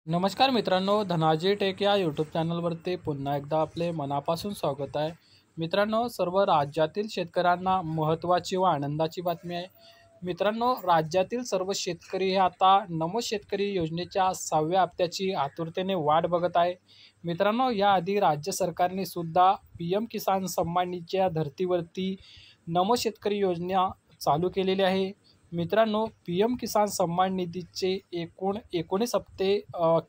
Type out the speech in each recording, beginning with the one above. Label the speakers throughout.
Speaker 1: नमस्कार मित्रांनो, धनाजी टेक या यूट्यूब चॅनलवरती पुन्हा एकदा आपले मनापासून स्वागत आहे. मित्रांनो, सर्व राज्यातील शेतकऱ्यांना महत्त्वाची व आनंदाची बातमी आहे. मित्रांनो, राज्यातील सर्व शेतकरी हे आता नमो शेतकरी योजनेच्या 6व्या हप्त्याची आतुरतेने वाट बघत आहे. मित्रांनो, याआधी राज्य सरकारने सुद्धा PM किसान सन्मान निधीच्या धर्तीवरती नमो शेतकरी योजना चालू केलेली आहे. मित्रांनो, PM किसान सन्मान निधीचे एकूण 19 हप्ते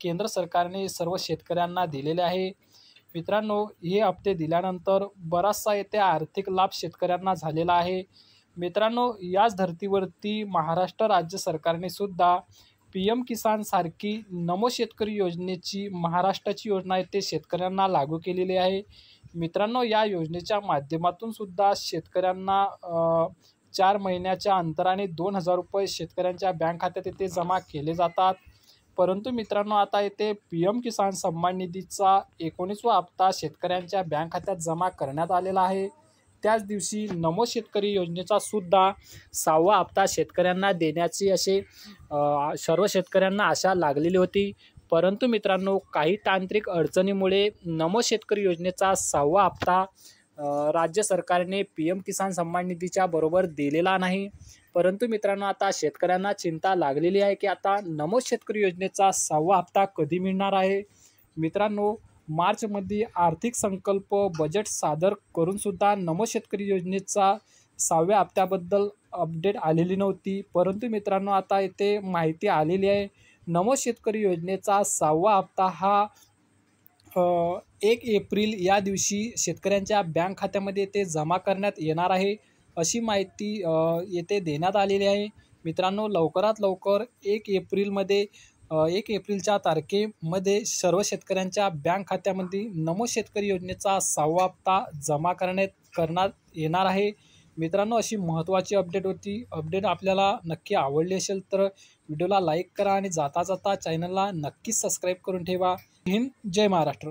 Speaker 1: केंद्र सरकारने सर्व शेतकऱ्यांना दिलेले आहे. मित्रांनो, हे हप्ते दिल्यानंतर बराचसा येथे आर्थिक लाभ शेतकऱ्यांना झालेला आहे. मित्रांनो, याच धर्तीवरती महाराष्ट्र राज्य सरकारने सुद्धा PM किसान सारखी नमो शेतकरी योजनेची महाराष्ट्राची योजना आहे ते शेतकऱ्यांना लागू केलेली आहे. मित्रांनो, या योजनेच्या माध्यमातून सुद्धा शेतकऱ्यांना 4 महिन्याच्या अंतराने ₹2000 शेतकऱ्यांच्या बँक खात्यात येथे जमा केले जातात. परंतु मित्रांनो, आता येथे PM किसान सन्मान निधीचा 19वा हप्ता शेतकऱ्यांच्या बँक खात्यात जमा करण्यात आलेला आहे. त्याच दिवशी नमो शेतकरी योजनेचा सुद्धा 6वा हप्ता शेतकऱ्यांना देण्याची सर्व शेतकऱ्यांना आशा लागलेली होती. परंतु मित्रांनो, काही तांत्रिक अडचणीमुळे नमो शेतकरी योजनेचा 6वा हप्ता राज्य सरकारने PM किसान सन्मान निधीच्या बरोबर दिलेला नाही. परंतु मित्रांनो, आता शेतकऱ्यांना चिंता लागलेली आहे की आता नमो शेतकरी योजनेचा 6वा हप्ता कधी मिळणार आहे. मित्रांनो, मार्चमध्ये आर्थिक संकल्प बजेट सादर करून सुद्धा नमो शेतकरी योजनेचा 6व्या हप्त्याबद्दल अपडेट आलेली नव्हती. परंतु मित्रांनो, आता येथे माहिती आलेली आहे. नमो शेतकरी योजनेचा 6वा हप्ता हा 1 एप्रिल या दिवशी शेतकऱ्यांच्या बँक खात्यामध्ये ते जमा करण्यात येणार आहे, अशी माहिती येथे देण्यात आलेली आहे. मित्रांनो, लवकरात लवकर 1 एप्रिलच्या तारखेमध्ये सर्व शेतकऱ्यांच्या बँक खात्यामध्ये नमो शेतकरी योजनेचा 6वा हप्ता जमा करण्यात येणार आहे. मित्रांनो, अशी महत्त्वाची अपडेट होती. अपडेट आपल्याला नक्की आवडली असेल तर व्हिडिओला लाईक करा आणि जाता जाता चॅनलला नक्कीच सबस्क्राईब करून ठेवा. हिंद, जय महाराष्ट्र.